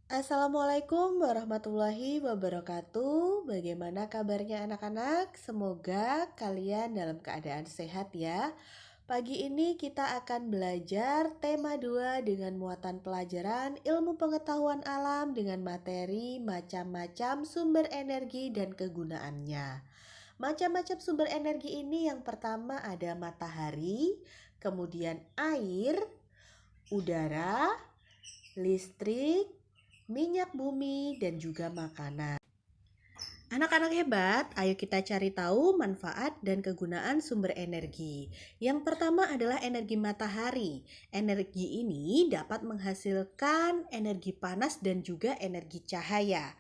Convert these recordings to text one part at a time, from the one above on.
Assalamualaikum warahmatullahi wabarakatuh. Bagaimana kabarnya anak-anak? Semoga kalian dalam keadaan sehat ya. Pagi ini kita akan belajar tema 2 dengan muatan pelajaran ilmu pengetahuan alam dengan materi macam-macam sumber energi dan kegunaannya. Macam-macam sumber energi ini yang pertama ada matahari, kemudian air, udara, listrik, minyak bumi, dan juga makanan. Anak-anak hebat, ayo kita cari tahu manfaat dan kegunaan sumber energi. Yang pertama adalah energi matahari. Energi ini dapat menghasilkan energi panas dan juga energi cahaya.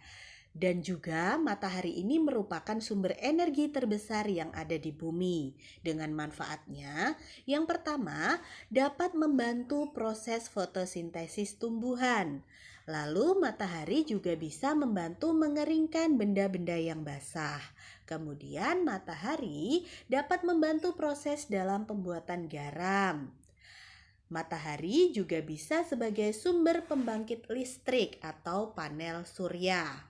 Dan juga matahari ini merupakan sumber energi terbesar yang ada di bumi. Dengan manfaatnya, yang pertama dapat membantu proses fotosintesis tumbuhan. Lalu matahari juga bisa membantu mengeringkan benda-benda yang basah. Kemudian matahari dapat membantu proses dalam pembuatan garam. Matahari juga bisa sebagai sumber pembangkit listrik atau panel surya.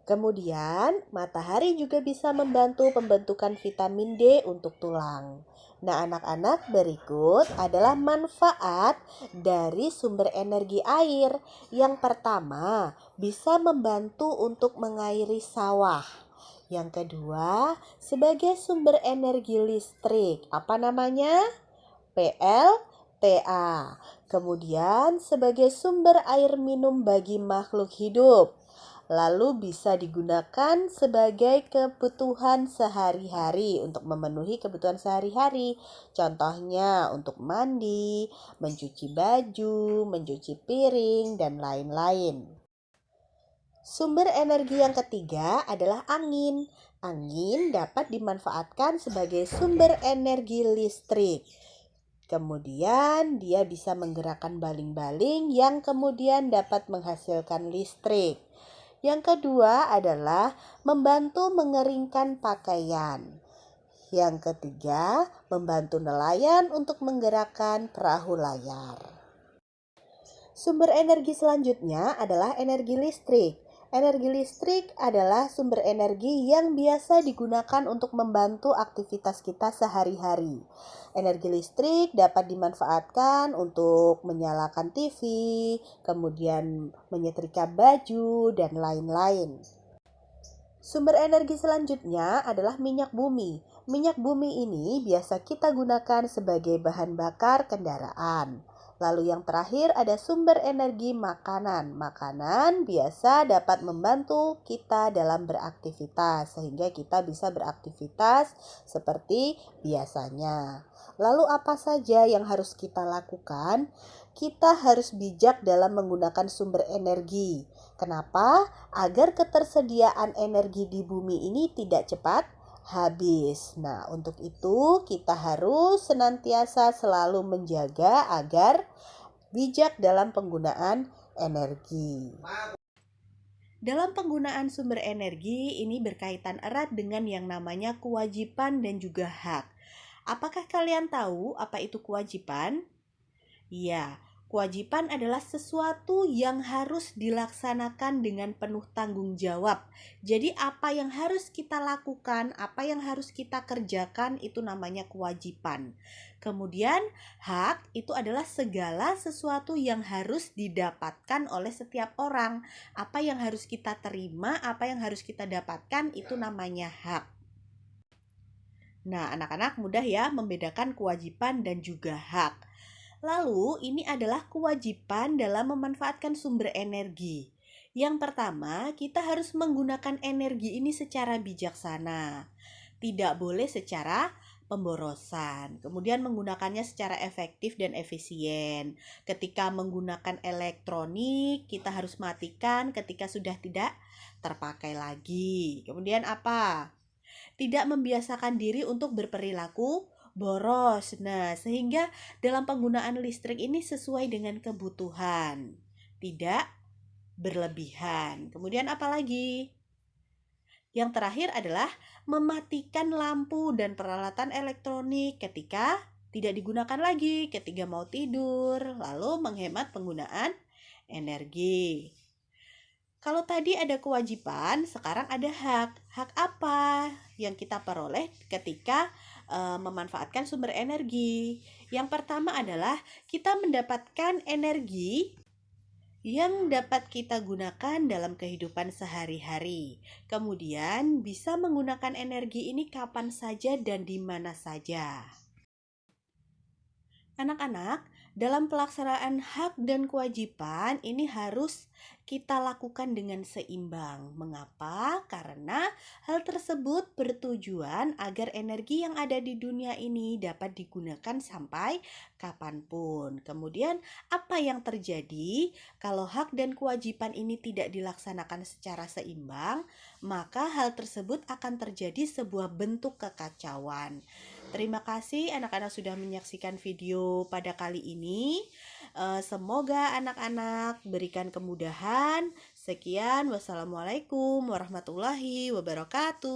Kemudian, matahari juga bisa membantu pembentukan vitamin D untuk tulang. Nah, anak-anak, berikut adalah manfaat dari sumber energi air. Yang pertama, bisa membantu untuk mengairi sawah. Yang kedua, sebagai sumber energi listrik. Apa namanya? PLTA. Kemudian, sebagai sumber air minum bagi makhluk hidup. Lalu bisa digunakan sebagai kebutuhan sehari-hari untuk memenuhi kebutuhan sehari-hari. Contohnya untuk mandi, mencuci baju, mencuci piring, dan lain-lain. Sumber energi yang ketiga adalah angin. Angin dapat dimanfaatkan sebagai sumber energi listrik. Kemudian dia bisa menggerakkan baling-baling yang kemudian dapat menghasilkan listrik. Yang kedua adalah membantu mengeringkan pakaian. Yang ketiga, membantu nelayan untuk menggerakkan perahu layar. Sumber energi selanjutnya adalah energi listrik. Energi listrik adalah sumber energi yang biasa digunakan untuk membantu aktivitas kita sehari-hari. Energi listrik dapat dimanfaatkan untuk menyalakan TV, kemudian menyetrika baju, dan lain-lain. Sumber energi selanjutnya adalah minyak bumi. Minyak bumi ini biasa kita gunakan sebagai bahan bakar kendaraan. Lalu yang terakhir ada sumber energi makanan. Makanan biasa dapat membantu kita dalam beraktivitas sehingga kita bisa beraktivitas seperti biasanya. Lalu apa saja yang harus kita lakukan? Kita harus bijak dalam menggunakan sumber energi. Kenapa? Agar ketersediaan energi di bumi ini tidak cepat habis. Nah, untuk itu kita harus senantiasa selalu menjaga agar bijak dalam penggunaan energi. Dalam penggunaan sumber energi ini berkaitan erat dengan yang namanya kewajiban dan juga hak. Apakah kalian tahu apa itu kewajiban? Ya, kewajiban adalah sesuatu yang harus dilaksanakan dengan penuh tanggung jawab. Jadi apa yang harus kita lakukan, apa yang harus kita kerjakan itu namanya kewajiban. Kemudian hak itu adalah segala sesuatu yang harus didapatkan oleh setiap orang. Apa yang harus kita terima, apa yang harus kita dapatkan itu namanya hak. Nah, anak-anak mudah ya membedakan kewajiban dan juga hak. Lalu, ini adalah kewajiban dalam memanfaatkan sumber energi. Yang pertama, kita harus menggunakan energi ini secara bijaksana. Tidak boleh secara pemborosan. Kemudian menggunakannya secara efektif dan efisien. Ketika menggunakan elektronik, kita harus matikan ketika sudah tidak terpakai lagi. Kemudian apa? Tidak membiasakan diri untuk berperilaku boros. Nah, sehingga dalam penggunaan listrik ini sesuai dengan kebutuhan, tidak berlebihan. Kemudian apa lagi? Yang terakhir adalah mematikan lampu dan peralatan elektronik ketika tidak digunakan lagi, ketika mau tidur, lalu menghemat penggunaan energi. Kalau tadi ada kewajiban, sekarang ada hak. Hak apa yang kita peroleh ketika memanfaatkan sumber energi? Yang pertama adalah kita mendapatkan energi yang dapat kita gunakan dalam kehidupan sehari-hari. Kemudian bisa menggunakan energi ini kapan saja dan di mana saja. Anak-anak, dalam pelaksanaan hak dan kewajiban ini harus kita lakukan dengan seimbang. Mengapa? Karena hal tersebut bertujuan agar energi yang ada di dunia ini dapat digunakan sampai kapanpun. Kemudian, apa yang terjadi kalau hak dan kewajiban ini tidak dilaksanakan secara seimbang? Maka hal tersebut akan terjadi sebuah bentuk kekacauan. Terima kasih anak-anak sudah menyaksikan video pada kali ini. Semoga anak-anak berikan kemudahan. Sekian, wassalamualaikum warahmatullahi wabarakatuh.